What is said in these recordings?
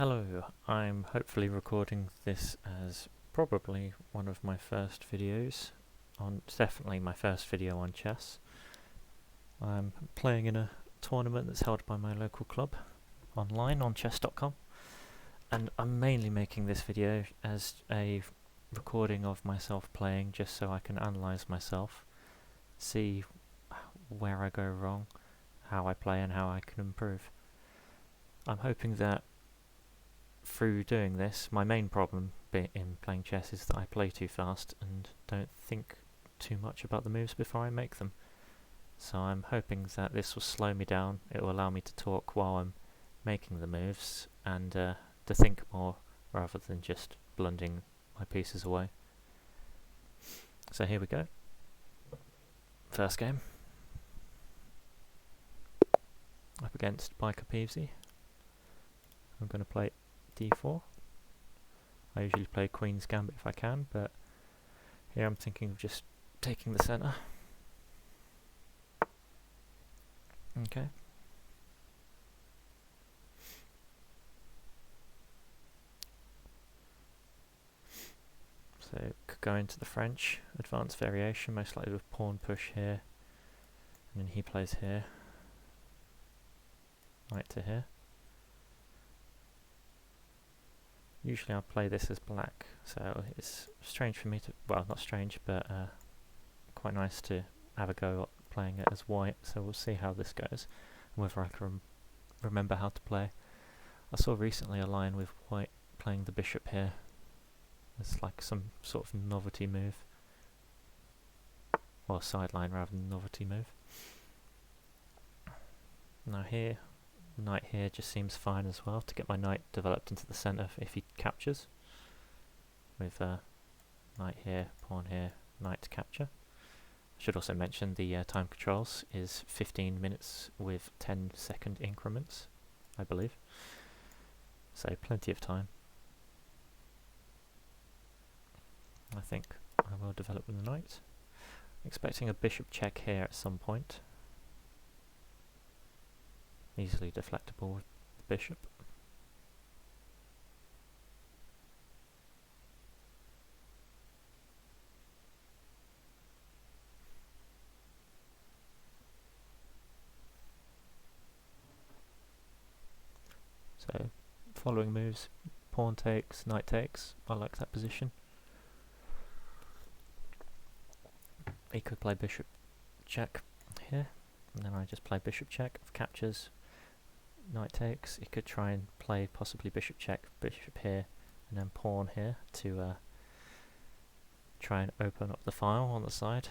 Hello, I'm hopefully recording this as probably one of my first videos it's definitely my first video on chess. I'm playing in a tournament that's held by my local club online on chess.com, and I'm mainly making this video as a recording of myself playing just so I can analyse myself, see where I go wrong, how I play and how I can improve. I'm hoping that through doing this, my main problem in playing chess is that I play too fast and don't think too much about the moves before I make them. So I'm hoping that this will slow me down, it will allow me to talk while I'm making the moves and to think more rather than just blundering my pieces away. So here we go. First game. Up against Biker Peavesy. I'm going to play d4. I usually play Queen's Gambit if I can, but here I'm thinking of just taking the centre. Okay. So could go into the French advanced variation, most likely with pawn push here, and then he plays here, knight to here. Usually I'll play this as black, so it's strange for me to, well, not strange, but quite nice to have a go at playing it as white, so we'll see how this goes, and whether I can remember how to play. I saw recently a line with white playing the bishop here. It's like some sort of novelty move, or sideline rather than novelty move. Now here, knight here just seems fine as well to get my knight developed into the centre if he captures. With knight here, pawn here, knight to capture. I should also mention the time controls is 15 minutes with 10-second increments, I believe. So plenty of time. I think I will develop with the knight. Expecting a bishop check here at some point. Easily deflectable with the bishop. So, following moves, pawn takes, knight takes. I like that position. He could play bishop check here, and then I just play bishop check, captures, knight takes. He could try and play possibly bishop check, bishop here, and then pawn here to try and open up the file on the side.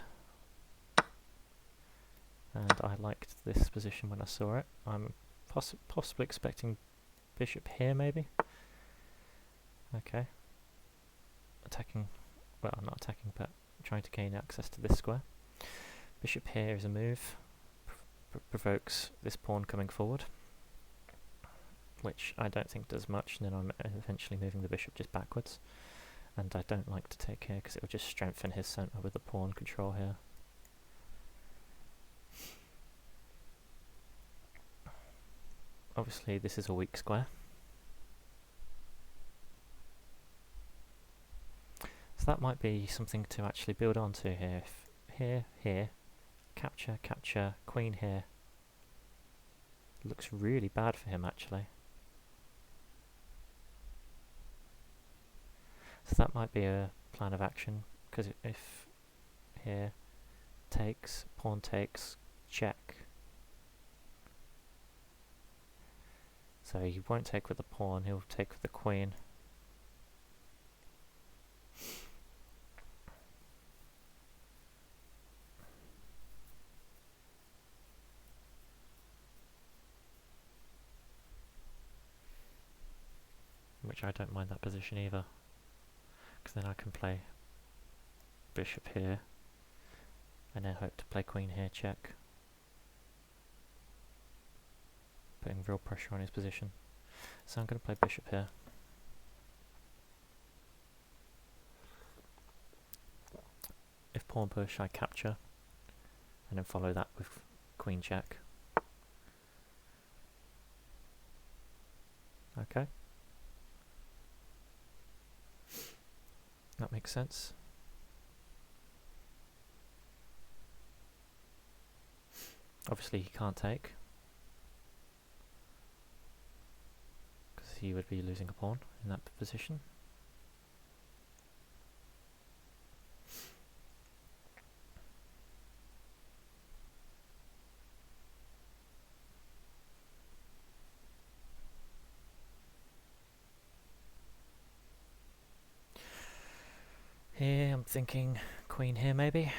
And I liked this position when I saw it. I'm possibly expecting bishop here maybe. Okay. Attacking, well, not attacking, but trying to gain access to this square. Bishop here is a move, provokes this pawn coming forward, which I don't think does much, and then I'm eventually moving the bishop just backwards. And I don't like to take here because it will just strengthen his centre with the pawn control here. Obviously this is a weak square. So that might be something to actually build onto here. If here, capture, capture, queen here. Looks really bad for him actually. So that might be a plan of action, because if here takes, pawn takes, check. So he won't take with the pawn, he'll take with the queen. Which I don't mind that position either, because then I can play bishop here and then hope to play queen here, check, putting real pressure on his position. So I'm going to play bishop here. If pawn push, I capture and then follow that with queen check. Okay. makes sense. Obviously he can't take, because he would be losing a pawn in that position. Here I'm thinking queen here maybe.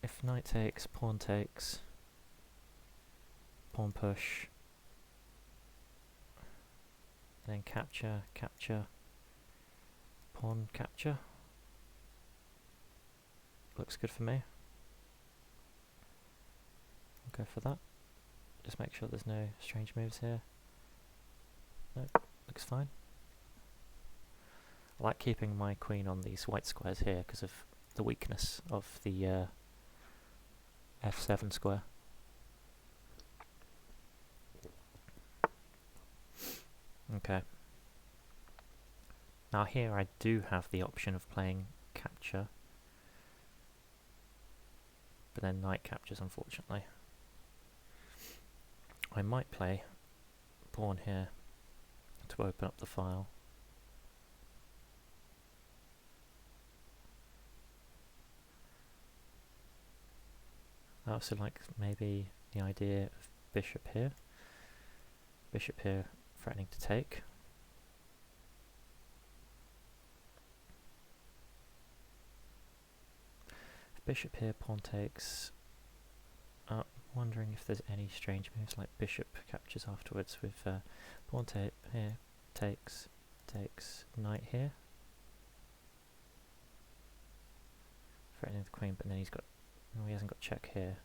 If knight takes, pawn takes, pawn push, then capture, capture, pawn capture. Looks good for me. I'll go for that. Just make sure there's no strange moves here. No, looks fine. I like keeping my queen on these white squares here because of the weakness of the f7 square. Okay. Now here I do have the option of playing capture, but then knight captures unfortunately. I might play pawn here to open up the file. I also like maybe the idea of bishop here threatening to take. Bishop here, pawn takes. I'm wondering if there's any strange moves like bishop captures afterwards with pawn take here, takes, knight here. Threatening the queen, but then he hasn't got check here.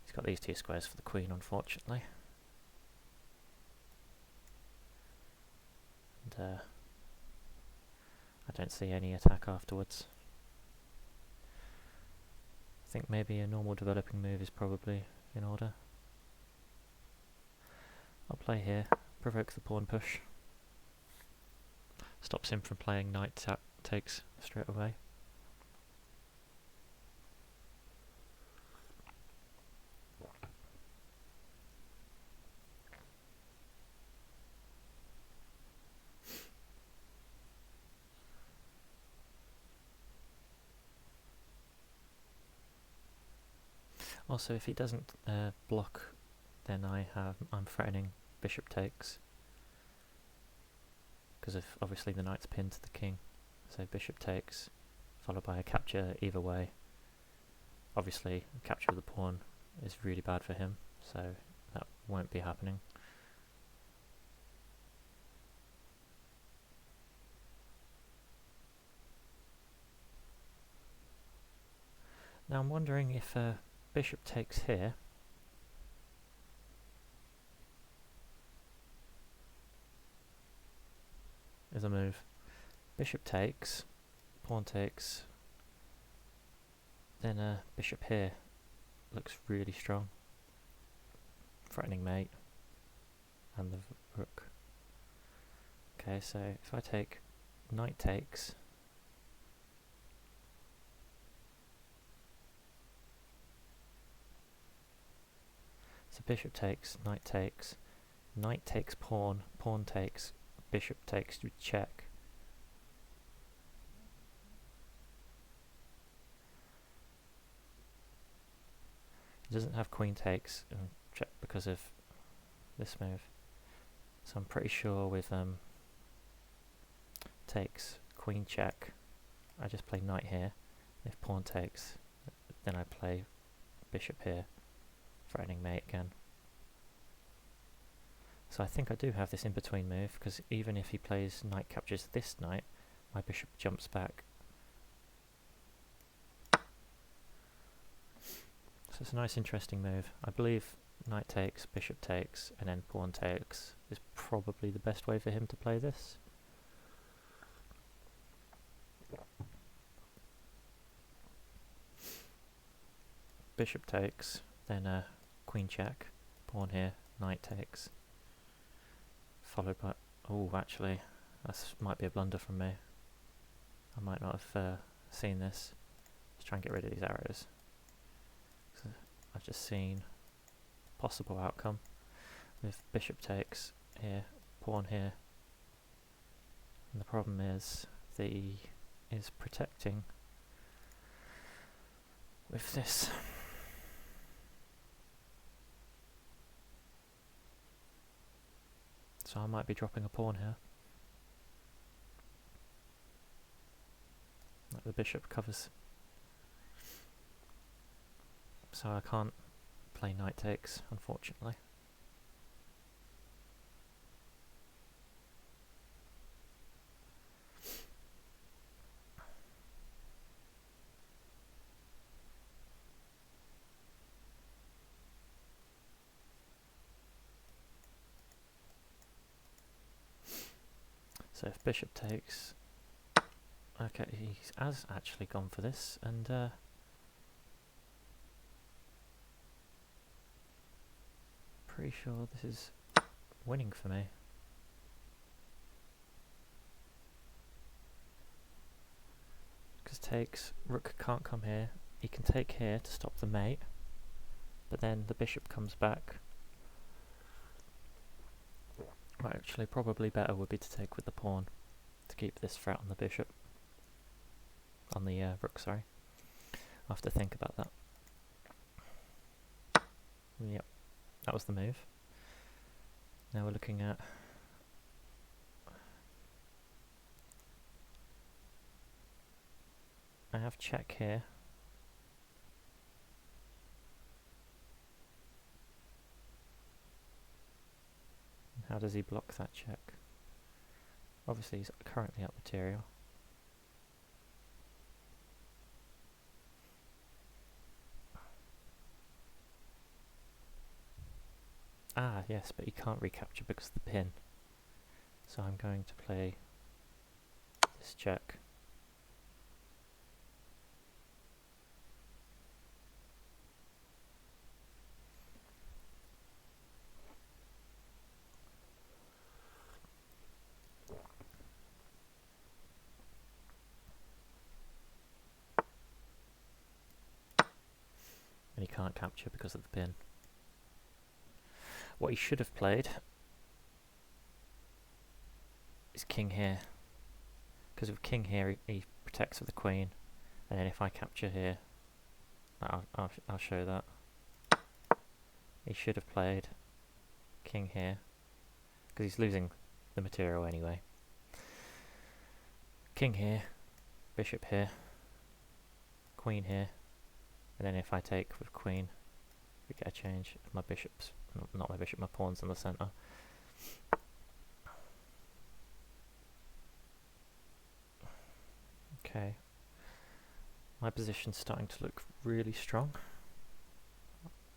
He's got these two squares for the queen, unfortunately. And I don't see any attack afterwards. I think maybe a normal developing move is probably in order. I'll play here, provoke the pawn push. Stops him from playing knight takes straight away. Also, if he doesn't block, then I'm threatening bishop takes, because if obviously the knight's pinned to the king, so bishop takes, followed by a capture either way. Obviously, capture of the pawn is really bad for him, so that won't be happening. Now I'm wondering if bishop takes here is a move. Bishop takes, pawn takes, then bishop here looks really strong, threatening mate and the rook. Okay, so if I take knight takes, so bishop takes, knight takes pawn, pawn takes, bishop takes to check. It doesn't have queen takes and check because of this move. So I'm pretty sure with takes, queen check, I just play knight here. If pawn takes, then I play bishop here, threatening mate again. So I think I do have this in between move, because even if he plays knight captures this knight, my bishop jumps back. So it's a nice interesting move. I believe knight takes, bishop takes, and then pawn takes is probably the best way for him to play this. Bishop takes, then queen check, pawn here, knight takes, followed by, oh actually, that might be a blunder from me. I might not have seen this. Let's try and get rid of these arrows. So I've just seen possible outcome with bishop takes here, pawn here. And the problem is protecting with this. So I might be dropping a pawn here. Like the bishop covers. So I can't play knight takes, unfortunately. So if bishop takes, okay, he has actually gone for this, and pretty sure this is winning for me. Because takes, rook can't come here. He can take here to stop the mate, but then the bishop comes back. Well, actually, probably better would be to take with the pawn to keep this threat on the bishop. On the rook, sorry. I'll have to think about that. Yep, that was the move. Now we're looking at I have check here. How does he block that check? Obviously he's currently up material. Ah, yes, but he can't recapture because of the pin. So I'm going to play this check. And he can't capture because of the pin. What he should have played is king here. Because with king here he protects with the queen, and then if I capture here, I'll show that. He should have played king here, because he's losing the material anyway. King here, bishop here, queen here, and then if I take with queen, we get a change. My bishop's, not my bishop, my pawn's in the centre. Okay, my position's starting to look really strong.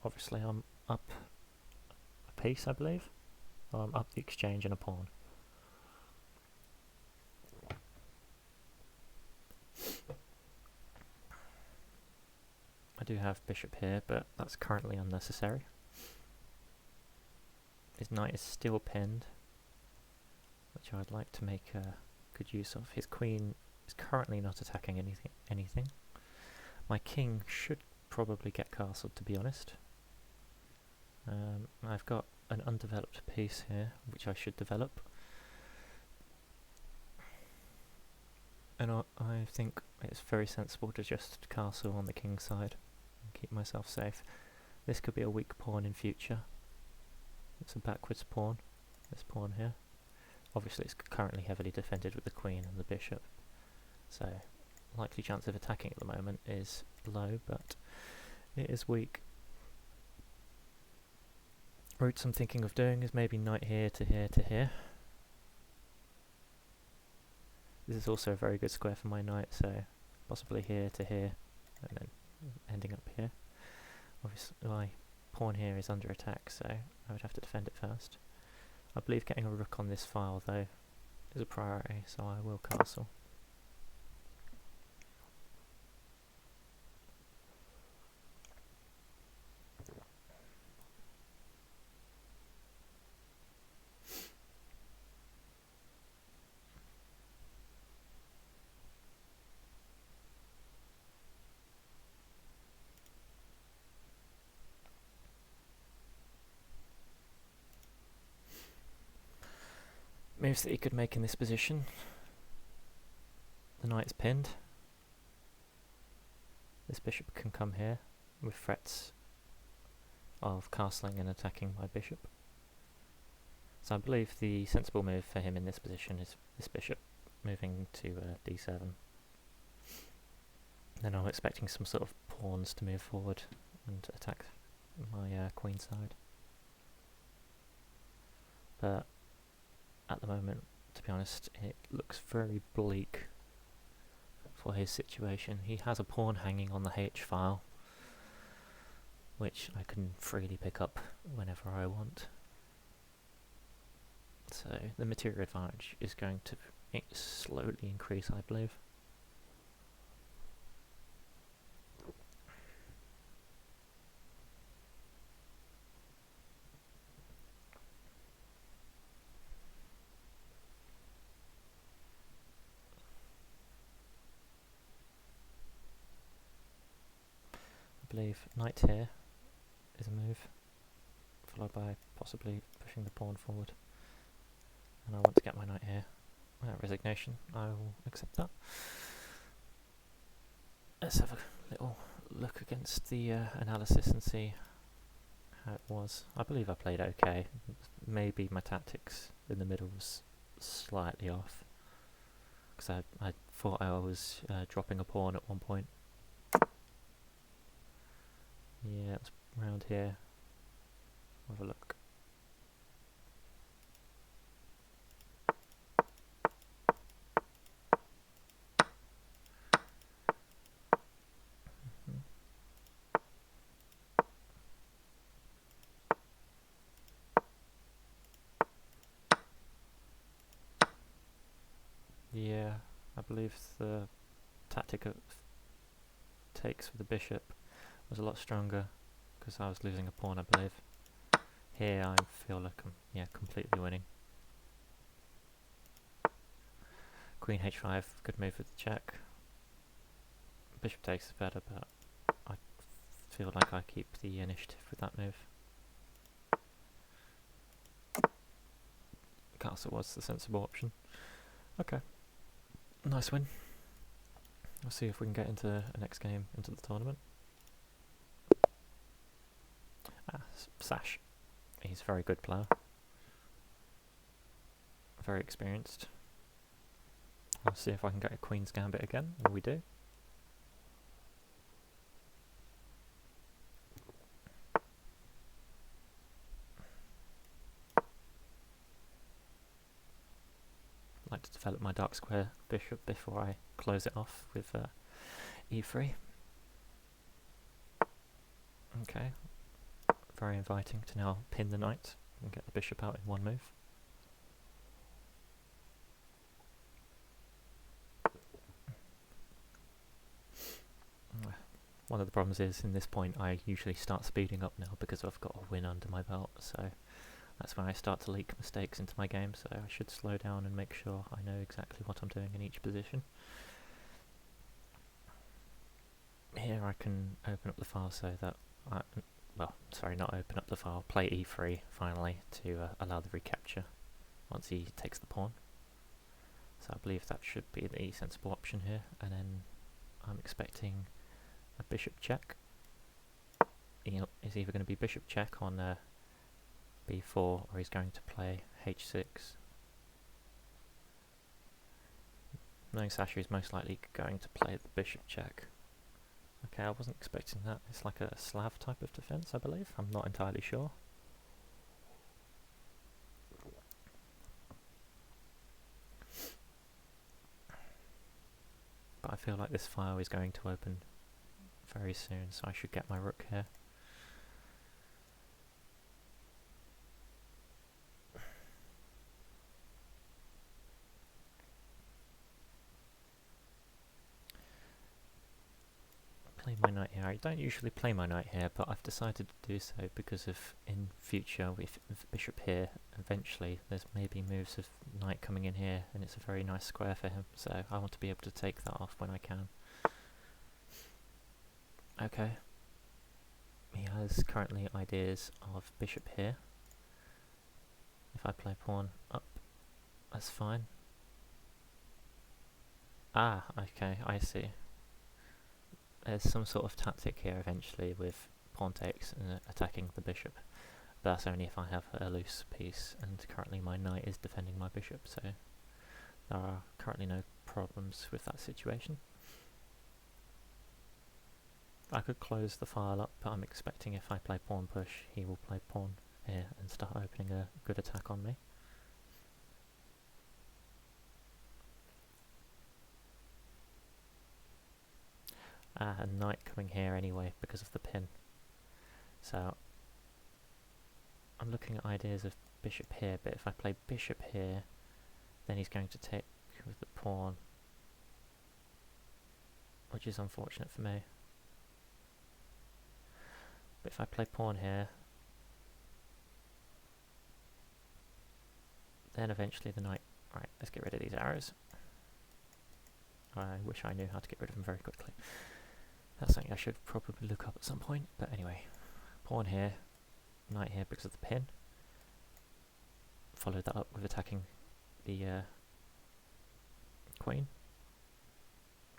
Obviously I'm up a piece, I believe. Or I'm up the exchange and a pawn. I do have bishop here, but that's currently unnecessary. His knight is still pinned, which I'd like to make good use of. His queen is currently not attacking anything. My king should probably get castled, to be honest. I've got an undeveloped piece here, which I should develop. And I think it's very sensible to just castle on the king's side and keep myself safe. This could be a weak pawn in future. It's a backwards pawn, this pawn here. Obviously it's currently heavily defended with the queen and the bishop, so likely chance of attacking at the moment is low, but it is weak. Routes I'm thinking of doing is maybe knight here to here to here. This is also a very good square for my knight, so possibly here to here, and then ending up here. Obviously my pawn here is under attack, so I would have to defend it first. I believe getting a rook on this file though is a priority, so I will castle. moves that he could make in this position. The knight's pinned. This bishop can come here with threats of castling and attacking my bishop. So I believe the sensible move for him in this position is this bishop moving to d7. Then I'm expecting some sort of pawns to move forward and attack my queen side. But at the moment, to be honest, it looks very bleak for his situation. He has a pawn hanging on the H file, which I can freely pick up whenever I want. So the material advantage is going to slowly increase, I believe. I believe knight here is a move, followed by possibly pushing the pawn forward. And I want to get my knight here. Resignation, I will accept that. Let's have a little look against the analysis and see how it was. I believe I played okay. Maybe my tactics in the middle was slightly off, because I thought I was dropping a pawn at one point. Yeah, it's around here. Have a look. Yeah, I believe the tactic of takes for the bishop was a lot stronger, because I was losing a pawn, I believe. Here I feel like I'm completely winning. Queen h5, good move with the check. Bishop takes is better, but I feel like I keep the initiative with that move. Castle was the sensible option. Okay, nice win. We'll see if we can get into the next game, into the tournament. Sash. He's a very good player. Very experienced. I'll see if I can get a Queen's Gambit again, and we do. I'd like to develop my dark square bishop before I close it off with e3. Okay. Very inviting to now pin the knight and get the bishop out in one move. One of the problems is, in this point, I usually start speeding up now because I've got a win under my belt, so that's when I start to leak mistakes into my game, so I should slow down and make sure I know exactly what I'm doing in each position. Here I can open up the file so that not open up the file, play e3 finally to allow the recapture once he takes the pawn. So I believe that should be the sensible option here, and then I'm expecting a bishop check. It's either going to be bishop check on b4, or he's going to play h6. Knowing Sasha is most likely going to play the bishop check. Okay, I wasn't expecting that. It's like a Slav type of defense, I believe. I'm not entirely sure. But I feel like this file is going to open very soon, so I should get my rook here. Play my knight here. I don't usually play my knight here, but I've decided to do so because of, in future, with bishop here, eventually there's maybe moves of knight coming in here, and it's a very nice square for him, so I want to be able to take that off when I can. Okay. He has currently ideas of bishop here. If I play pawn up, That's fine. Ah, okay, I see. There's some sort of tactic here eventually with pawn takes and attacking the bishop. But that's only if I have a loose piece, and currently my knight is defending my bishop, so there are currently no problems with that situation. I could close the file up, but I'm expecting if I play pawn push, he will play pawn here and start opening a good attack on me. A knight coming here anyway because of the pin. So I'm looking at ideas of bishop here, but if I play bishop here, then he's going to take with the pawn, which is unfortunate for me. But if I play pawn here, then eventually the knight... Right, let's get rid of these arrows. I wish I knew how to get rid of them very quickly. That's something I should probably look up at some point, but anyway. Pawn here, knight here because of the pin. Followed that up with attacking the queen.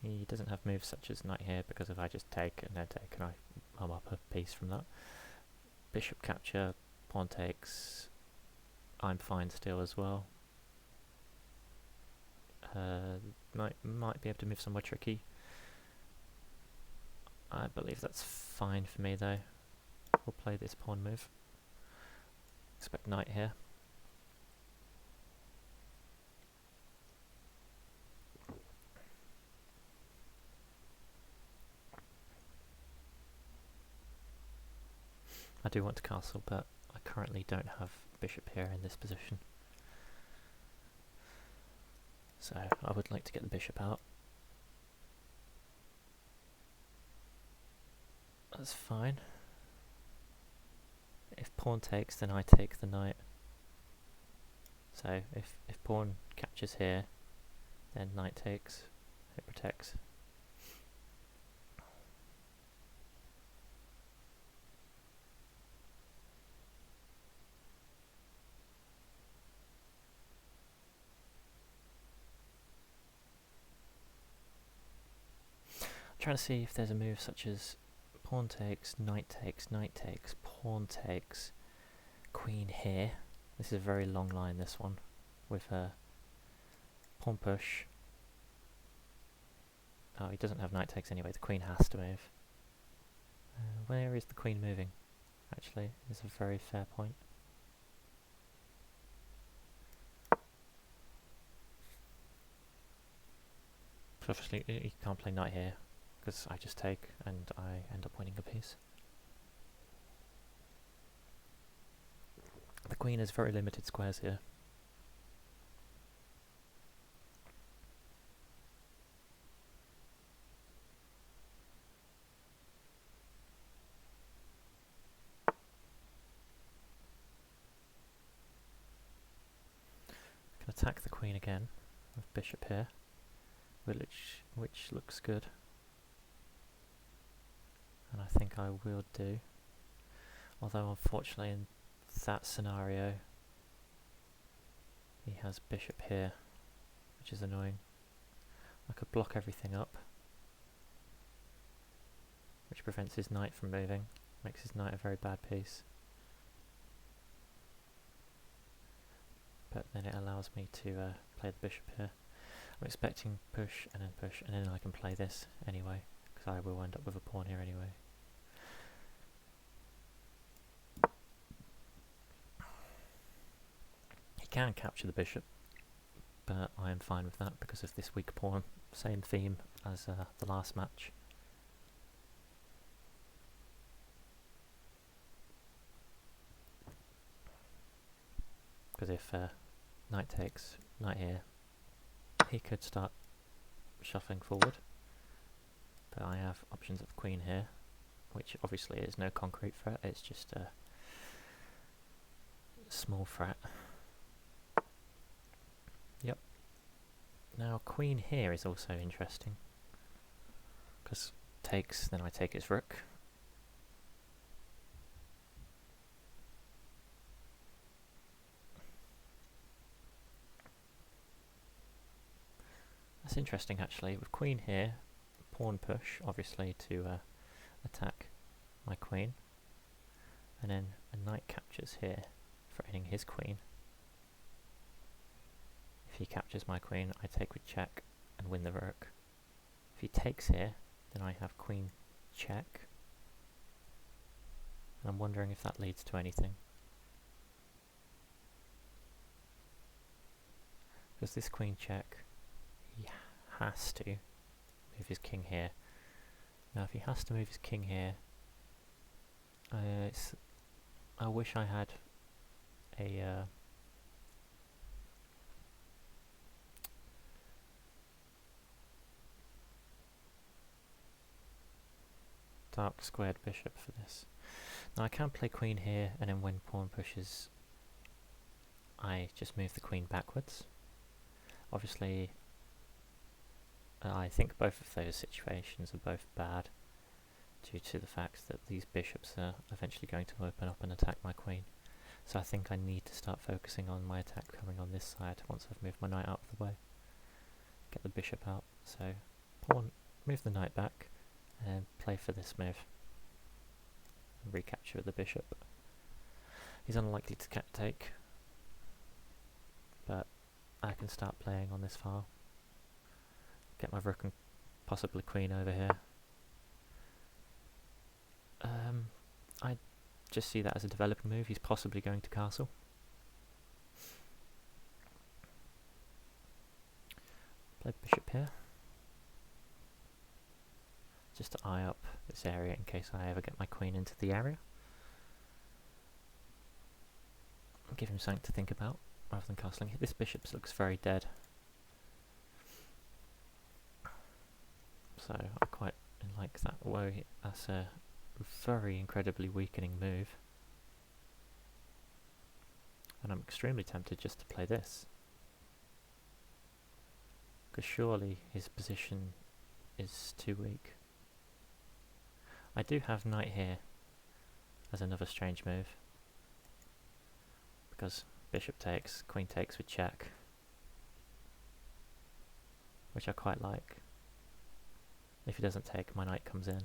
He doesn't have moves such as knight here because if I just take and then take and I'm up a piece from that. Bishop capture, pawn takes, I'm fine still as well. Might be able to move somewhere tricky. I believe that's fine for me though. We'll play this pawn move. Expect knight here. I do want to castle, but I currently don't have bishop here in this position. So I would like to get the bishop out. That's fine. If pawn takes, then I take the knight. So if pawn captures here, then knight takes, it protects. Trying to see if there's a move such as pawn takes, knight takes, knight takes, pawn takes, queen here. This is a very long line, this one, with a pawn push. Oh, he doesn't have knight takes anyway, the queen has to move. Where is the queen moving? Actually, is a very fair point. So obviously he can't play knight here, because I just take and I end up winning a piece. The queen has very limited squares here. I can attack the queen again with bishop here, which looks good. And I think I will do. Although unfortunately in that scenario he has bishop here, which is annoying. I could block everything up, which prevents his knight from moving, makes his knight a very bad piece. But then it allows me to play the bishop here. I'm expecting push, and then I can play this anyway, because I will end up with a pawn here anyway. He can capture the bishop, but I am fine with that because of this weak pawn. Same theme as the last match. Because if knight takes, knight here, he could start shuffling forward. But I have options of queen here, which obviously is no concrete threat, it's just a small threat. Yep. Now queen here is also interesting, because takes, then I take his rook. It's interesting actually, with queen here, pawn push, obviously to attack my queen, and then a knight captures here, threatening his queen. If he captures my queen, I take with check and win the rook. If he takes here, then I have queen check, and I'm wondering if that leads to anything. Because this queen check, he has to move his king here. Now if he has to move his king here, I wish I had a dark squared bishop for this. Now I can play queen here, and then when pawn pushes, I just move the queen backwards. Obviously, I think both of those situations are both bad, due to the fact that these bishops are eventually going to open up and attack my queen. So I think I need to start focusing on my attack coming on this side once I've moved my knight out of the way. Get the bishop out, so pawn, move the knight back, and play for this move. And recapture the bishop. He's unlikely to take, but I can start playing on this file. Get my rook and possibly queen over here. I just see that as a developing move. He's possibly going to castle. Play bishop here, just to eye up this area in case I ever get my queen into the area. Give him something to think about rather than castling. This bishop looks very dead, so I quite like that way. That's a very incredibly weakening move, and I'm extremely tempted just to play this, because surely his position is too weak. I do have knight here as another strange move, because bishop takes, queen takes with check, which I quite like. If he doesn't take, my knight comes in.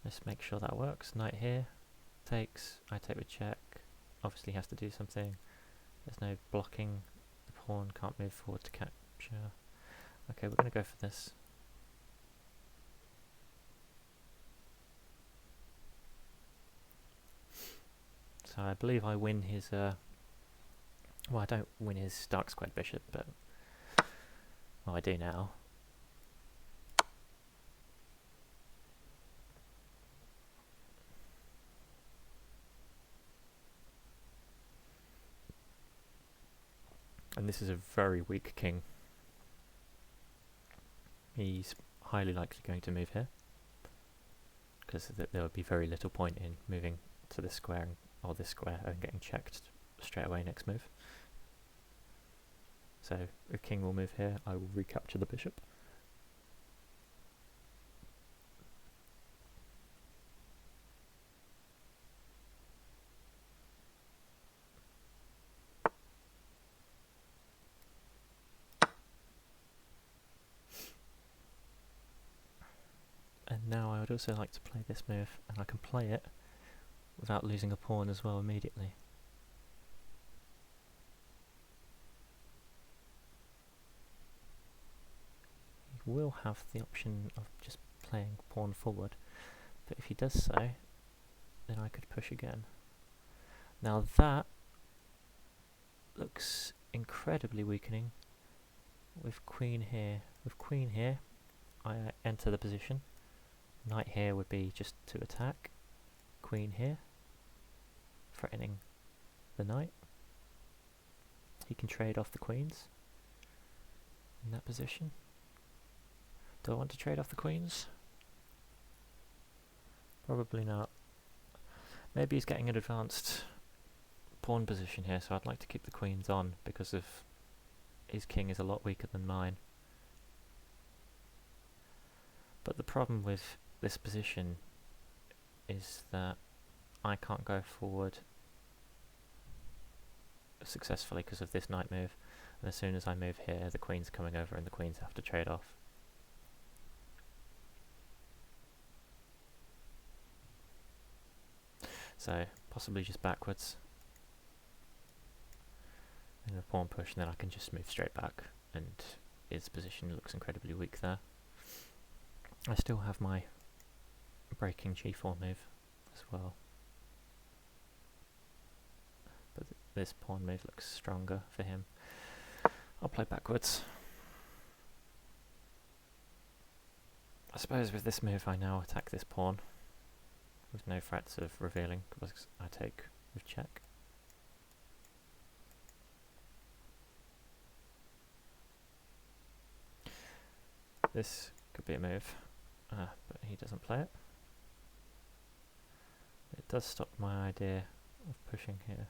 Let's make sure that works. Knight here, takes, I take with check. Obviously he has to do something. There's no blocking, the pawn can't move forward to capture. Okay, we're going to go for this. So I believe I win his, well, I don't win his dark squared bishop, but, well, I do now. And this is a very weak king. He's highly likely going to move here, because there would be very little point in moving to this square or this square and getting checked straight away next move. So the king will move here, I will recapture the bishop. And now I would also like to play this move, and I can play it without losing a pawn as well immediately. He will have the option of just playing pawn forward, but if he does so, then I could push again. Now that looks incredibly weakening. With queen here, I enter the position. Knight here would be just to attack. Queen here, threatening the knight. He can trade off the queens in that position. Do I want to trade off the queens? Probably not. Maybe he's getting an advanced pawn position here, so I'd like to keep the queens on because of his king is a lot weaker than mine. But the problem with this position is that I can't go forward successfully because of this knight move, and as soon as I move here, the queen's coming over and the queens have to trade off. So possibly just backwards in a pawn push, and then I can just move straight back, and his position looks incredibly weak there. I still have my breaking g4 move as well, but this pawn move looks stronger for him. I'll play backwards. I suppose with this move I now attack this pawn with no threats of revealing, because I take with check. This could be a move, but he doesn't play it. It does stop my idea of pushing here.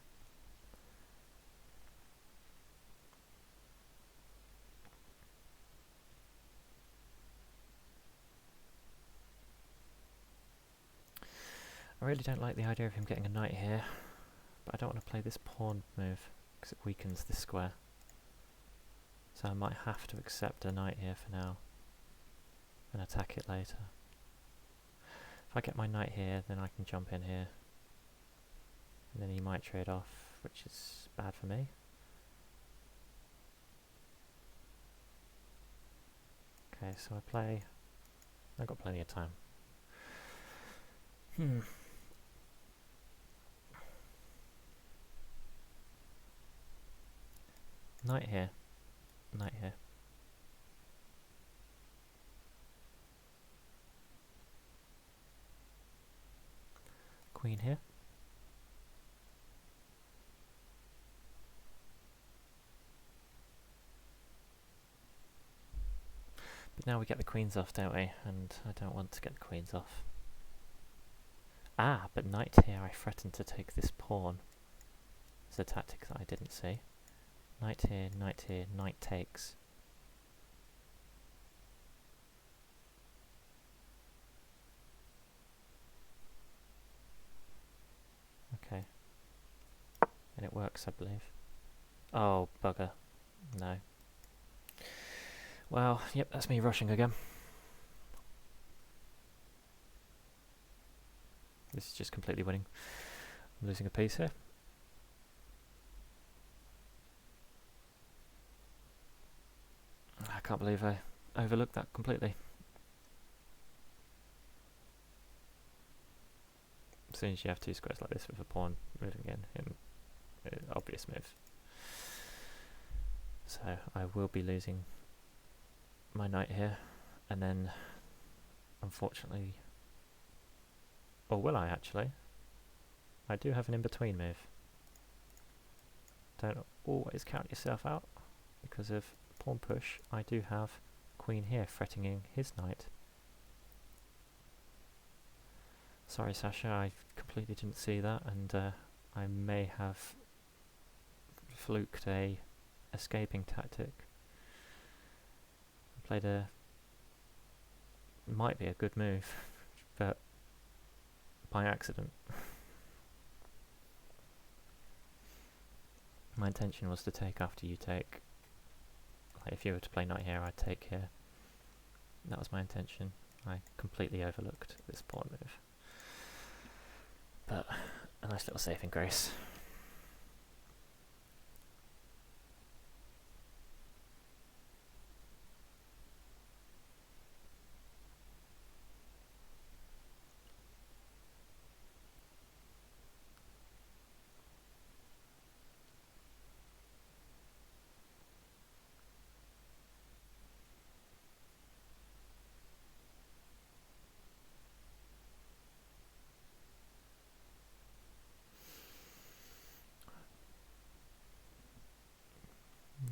I really don't like the idea of him getting a knight here, but I don't want to play this pawn move because it weakens this square. So I might have to accept a knight here for now and attack it later. If I get my knight here, then I can jump in here, and then he might trade off, which is bad for me. Okay, so I've got plenty of time. Knight here, knight here. Queen here. But now we get the queens off, don't we? And I don't want to get the queens off. Ah, but knight here, I threatened to take this pawn. It's a tactic that I didn't see. Knight here, knight takes. Okay. And it works, I believe. Oh, bugger. No. Well, yep, that's me rushing again. This is just completely winning. I'm losing a piece here. I can't believe I overlooked that completely. As soon as you have two squares like this with a pawn moving in, obvious move. So I will be losing my knight here, and then unfortunately, or will I actually? I do have an in-between move. Don't always count yourself out, because of pawn push I do have queen here threatening his knight. Sorry Sasha, I completely didn't see that, and I may have fluked a escaping tactic. I played might be a good move, but by accident. My intention was to take after you take. Like if you were to play knight here, I'd take here. That was my intention. I completely overlooked this pawn move. But a nice little saving grace.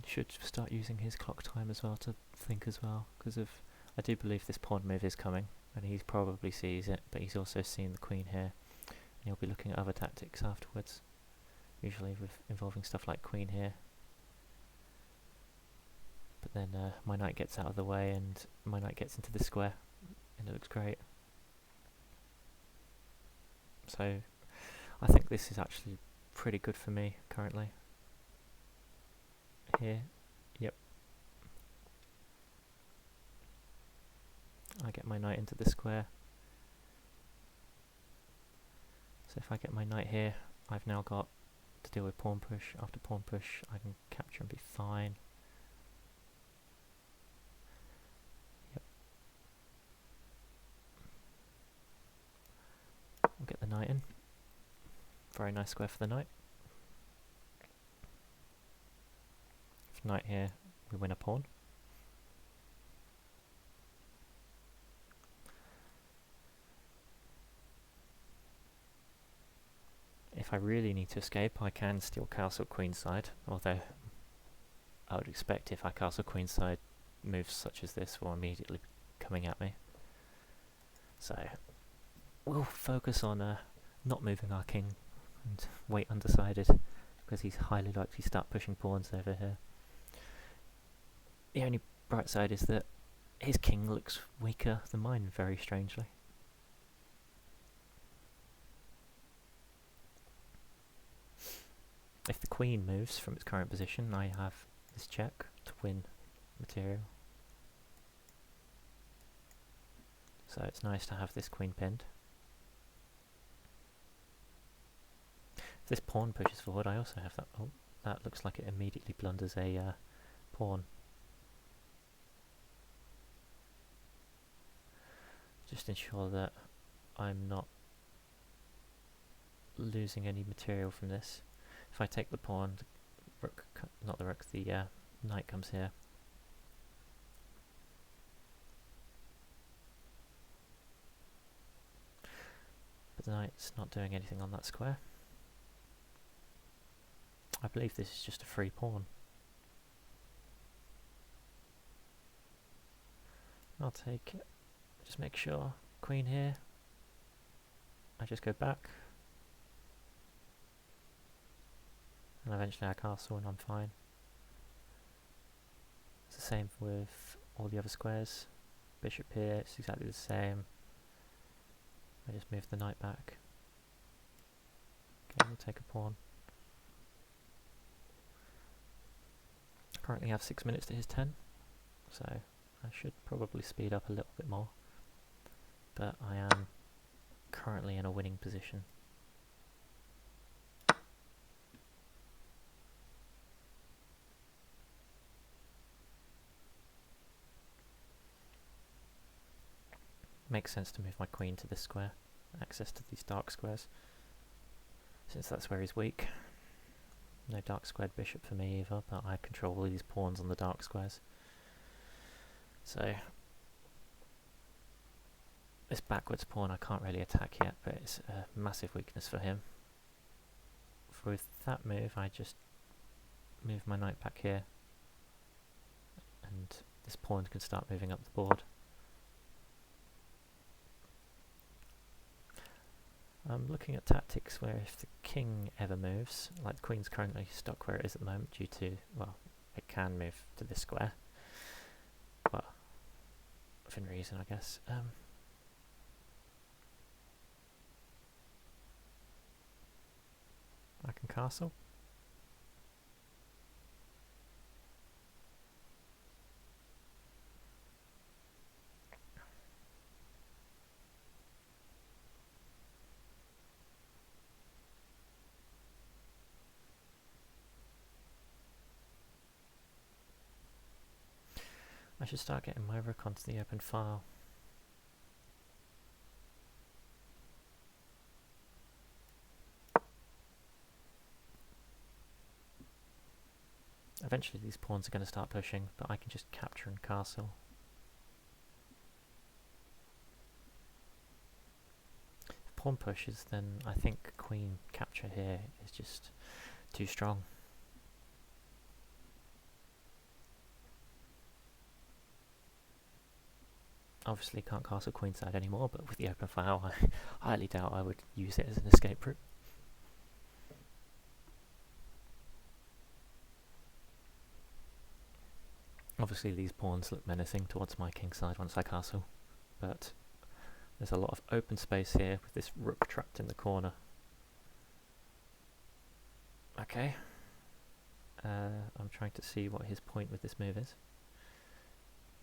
Should start using his clock time as well to think as well, because I do believe this pawn move is coming, and he probably sees it, but he's also seen the queen here, and he'll be looking at other tactics afterwards, usually involving stuff like queen here. But then my knight gets out of the way, and my knight gets into the square, and it looks great. So I think this is actually pretty good for me currently. here. Yep. I get my knight into the square. So if I get my knight here, I've now got to deal with pawn push. After pawn push, I can capture and be fine. Yep. We'll get the knight in. Very nice square for the knight. If knight here, we win a pawn. If I really need to escape, I can steal castle queenside, although I would expect if I castle queenside, moves such as this will immediately be coming at me. So we'll focus on not moving our king and wait undecided, because he's highly likely to start pushing pawns over here. The only bright side is that his king looks weaker than mine, very strangely. If the queen moves from its current position, I have this check to win material. So it's nice to have this queen pinned. If this pawn pushes forward, I also have that. Oh, that looks like it immediately blunders a pawn. Just ensure that I'm not losing any material from this. If I take the pawn, the rook, not the rook, the knight comes here. But the knight's not doing anything on that square. I believe this is just a free pawn. I'll take it. Just make sure. Queen here. I just go back. And eventually I castle and I'm fine. It's the same with all the other squares. Bishop here, it's exactly the same. I just move the knight back. Okay, we'll take a pawn. Currently have 6 minutes to his 10, so I should probably speed up a little bit more. But I am currently in a winning position. Makes sense to move my queen to this square, access to these dark squares, since that's where he's weak. No dark squared bishop for me either, but I control all these pawns on the dark squares. So this backwards pawn I can't really attack yet, but it's a massive weakness for him. With that move I just move my knight back here, and this pawn can start moving up the board. I'm looking at tactics where if the king ever moves, like the queen's currently stuck where it is at the moment due to, well, it can move to this square. Well, within reason, I guess. I can castle. I should start getting my rook onto the open file. Eventually these pawns are going to start pushing, but I can just capture and castle. If pawn pushes, then I think queen capture here is just too strong. Obviously can't castle queenside anymore, but with the open file I highly doubt I would use it as an escape route. Obviously these pawns look menacing towards my kingside once I castle, but there's a lot of open space here with this rook trapped in the corner. Okay, I'm trying to see what his point with this move is.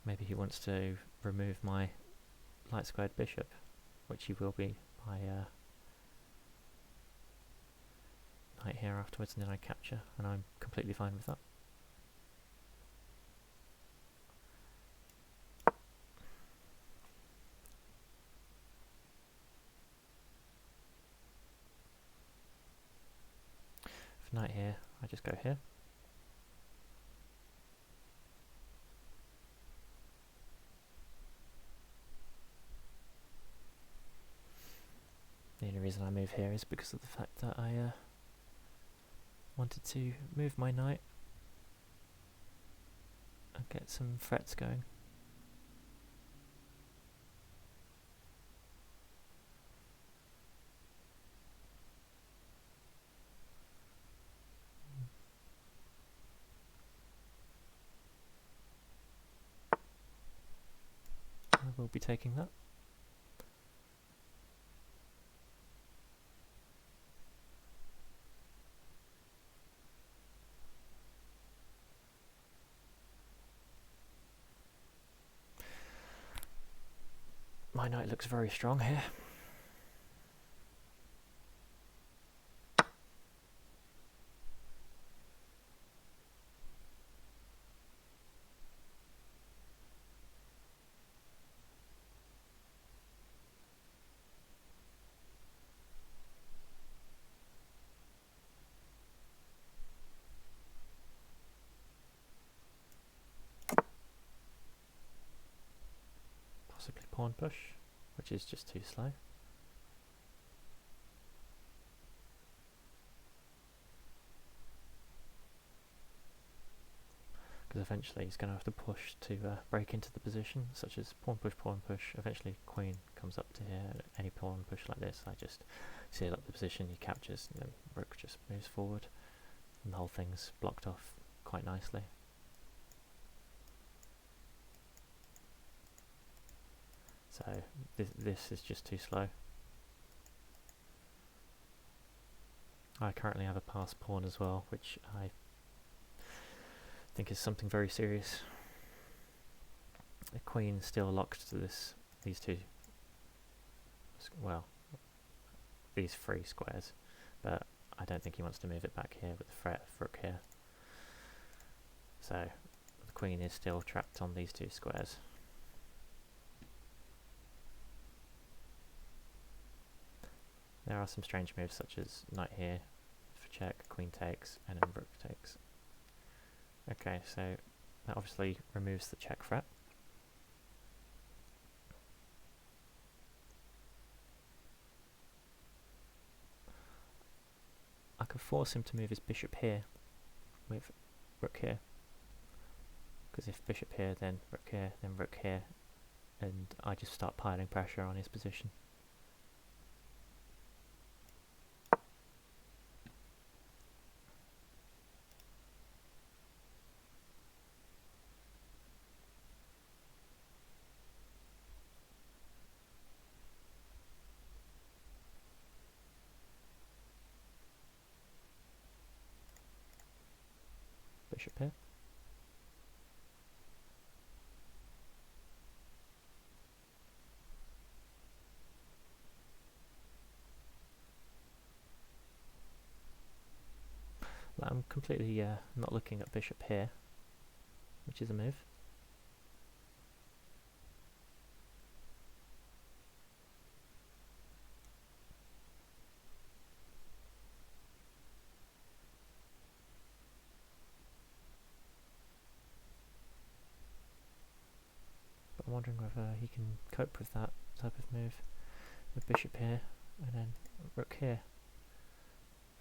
Maybe he wants to remove my light squared bishop, which he will be by knight here afterwards, and then I capture, and I'm completely fine with that. For knight here, I just go here. The only reason I move here is because of the fact that I wanted to move my knight and get some threats going. I will be taking that. My knight looks very strong here. Possibly pawn push, which is just too slow. Because eventually he's going to have to push to break into the position, such as pawn push, eventually queen comes up to here, any pawn push like this, I just seal up the position, he captures, and then rook just moves forward, and the whole thing's blocked off quite nicely. So this is just too slow. I currently have a passed pawn as well, which I think is something very serious. The queen's still locked to these two, well, these three squares, but I don't think he wants to move it back here with the threat of rook here. So the queen is still trapped on these two squares. There are some strange moves such as knight here for check, queen takes, and then rook takes. Okay, so that obviously removes the check threat. I could force him to move his bishop here with rook here. Because if bishop here, then rook here, and I just start piling pressure on his position. Bishop here. I'm completely not looking at bishop here, which is a move. But I'm wondering whether he can cope with that type of move. With bishop here, and then rook here.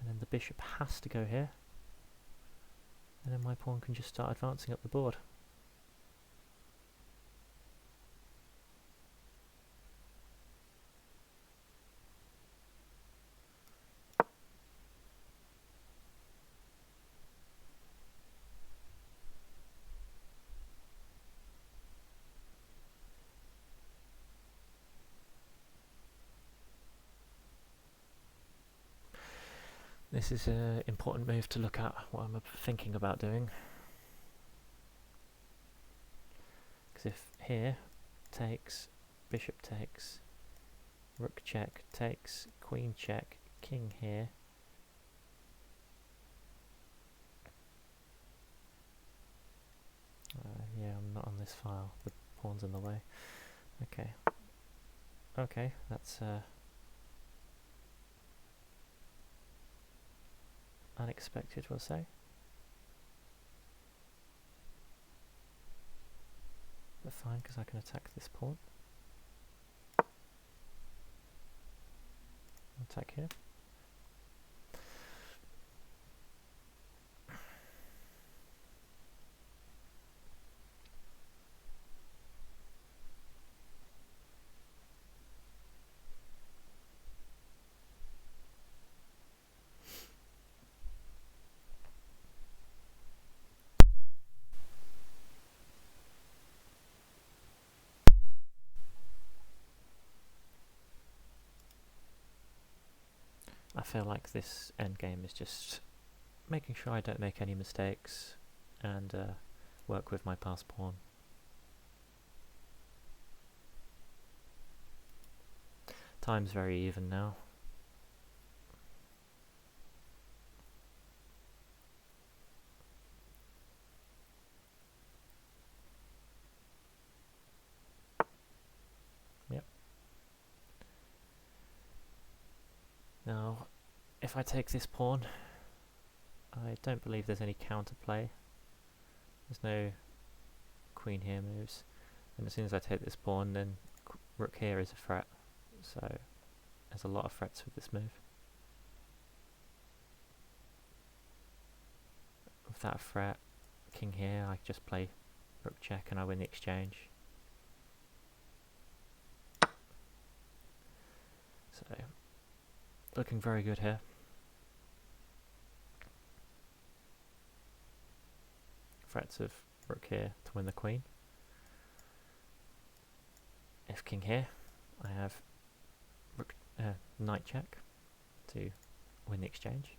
And then the bishop has to go here. And then my pawn can just start advancing up the board. This is an important move to look at, what I'm thinking about doing. Because if here takes, bishop takes, rook check takes, queen check, king here, yeah, I'm not on this file, the pawn's in the way. Okay, that's unexpected, we'll say. But fine, because I can attack this pawn. Attack here. I feel like this endgame is just making sure I don't make any mistakes and work with my passed pawn. Time's very even now. Yep. Now, if I take this pawn, I don't believe there's any counterplay. There's no queen here moves. And as soon as I take this pawn, then rook here is a threat. So there's a lot of threats with this move. Without a threat, king here, I just play rook check and I win the exchange. So, looking very good here. Threats of rook here to win the queen. If king here, I have rook, knight check to win the exchange.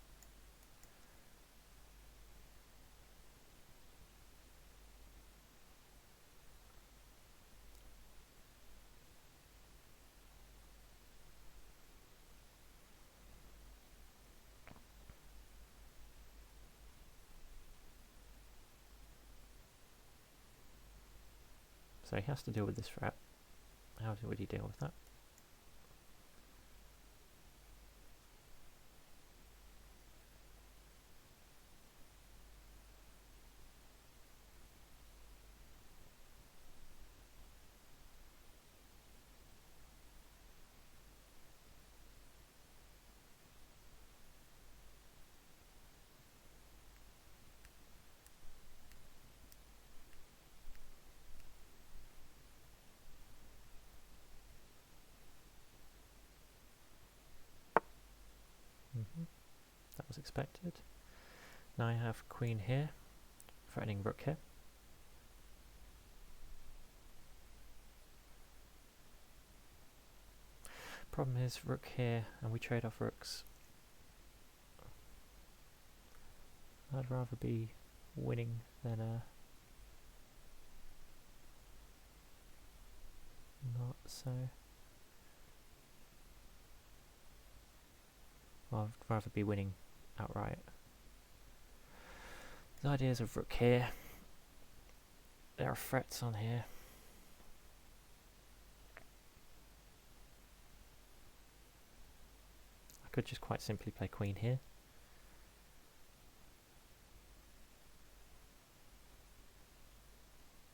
So he has to deal with this threat. How would he deal with that? That was expected. Now I have queen here, threatening rook here. Problem is rook here, and we trade off rooks. I'd rather be winning than not so. Well, I'd rather be winning outright. The ideas of rook here. There are threats on here. I could just quite simply play queen here.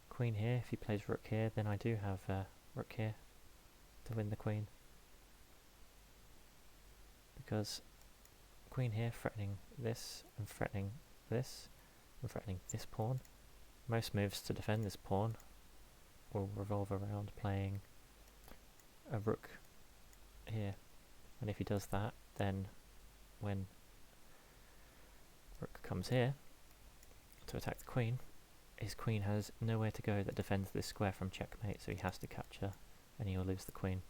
Queen here, if he plays rook here, then I do have rook here to win the queen. Because queen here threatening this, and threatening this, and threatening this pawn. Most moves to defend this pawn will revolve around playing a rook here. And if he does that, then when rook comes here to attack the queen, his queen has nowhere to go that defends this square from checkmate, so he has to capture and he'll lose the queen.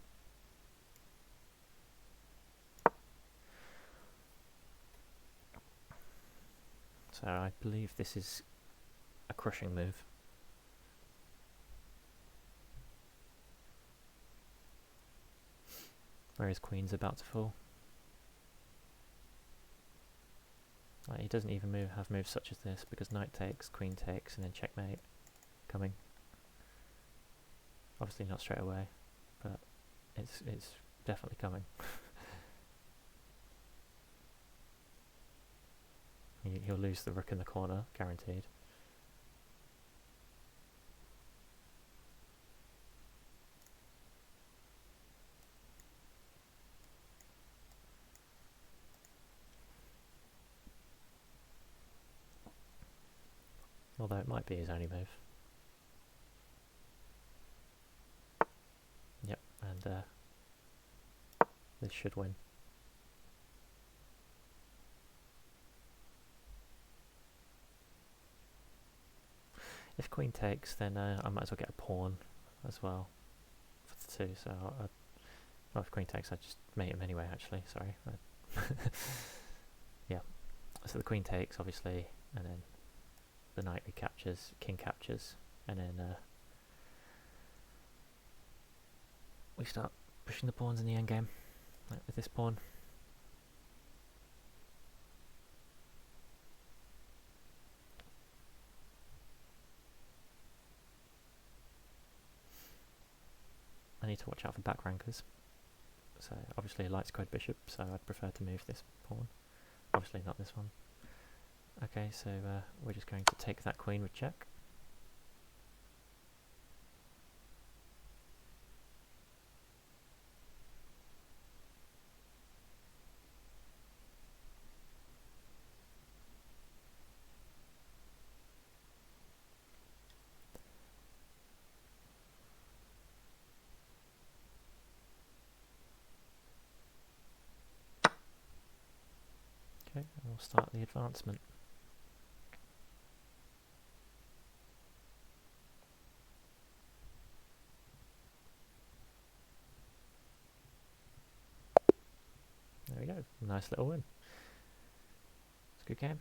So I believe this is a crushing move. Where his queen's about to fall. Like, he doesn't even have moves such as this, because knight takes, queen takes, and then checkmate coming. Obviously not straight away, but it's definitely coming. He'll lose the rook in the corner, guaranteed. Although it might be his only move. Yep, and this should win. If queen takes, then I might as well get a pawn as well for the 2. So, well, if queen takes, I just mate him anyway. Actually, sorry. Yeah. So the queen takes, obviously, and then the knight recaptures, king captures, and then we start pushing the pawns in the endgame, like with this pawn. I need to watch out for back rankers. So obviously a light squared bishop, so I'd prefer to move this pawn. Obviously not this one. Okay, so we're just going to take that queen with check. Okay, and we'll start the advancement. There we go, nice little win. It's a good game.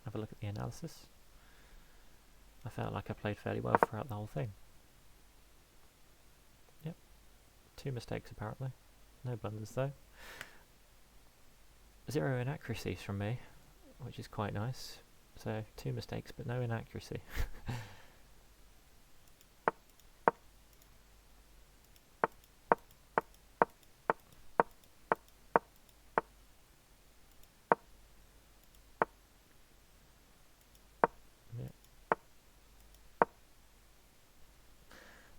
Have a look at the analysis. I felt like I played fairly well throughout the whole thing. Yep, 2 mistakes apparently. No blunders though. 0 inaccuracies from me, which is quite nice. So 2 mistakes but no inaccuracy.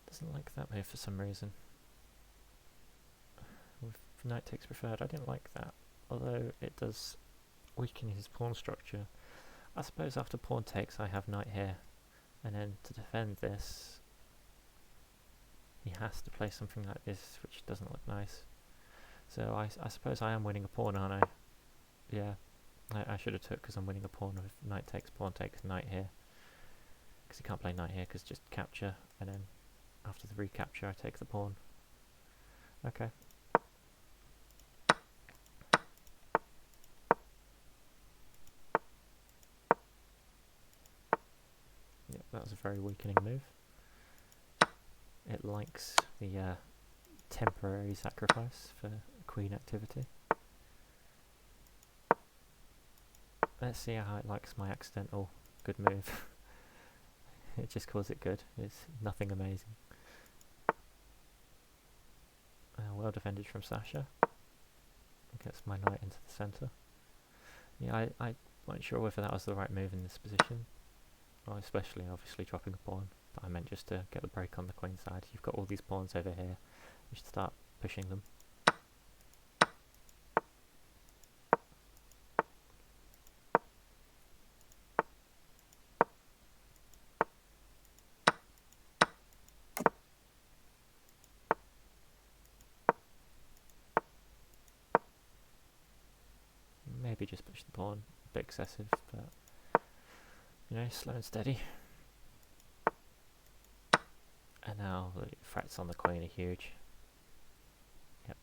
Doesn't like that move for some reason. With knight takes preferred, I didn't like that. Although it does weaken his pawn structure. I suppose after pawn takes I have knight here. And then to defend this, he has to play something like this, which doesn't look nice. So I suppose I am winning a pawn, aren't I? Yeah, I should have took because I'm winning a pawn with knight takes, pawn takes, knight here. Because he can't play knight here because just capture, and then after the recapture I take the pawn. Okay. Yep, that was a very weakening move. It likes the temporary sacrifice for queen activity. Let's see how it likes my accidental good move. It just calls it good. It's nothing amazing. Well defended from Sasha. Gets my knight into the centre. Yeah, I wasn't sure whether that was the right move in this position. Well, especially obviously dropping a pawn. But I meant just to get the break on the queen side. You've got all these pawns over here. You should start pushing them. Maybe just push the pawn. A bit excessive, but you know, slow and steady. And now the threats on the queen are huge. Yep.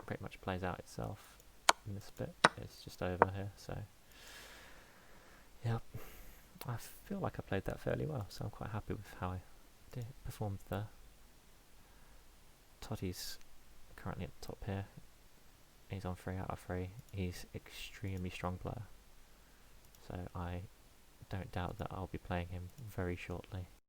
Pretty much plays out itself in this bit. It's just over here, so yep. I feel like I played that fairly well, so I'm quite happy with how I performed there. Toddy's currently at the top here. He's on 3 out of 3. He's extremely strong player, so I don't doubt that I'll be playing him very shortly.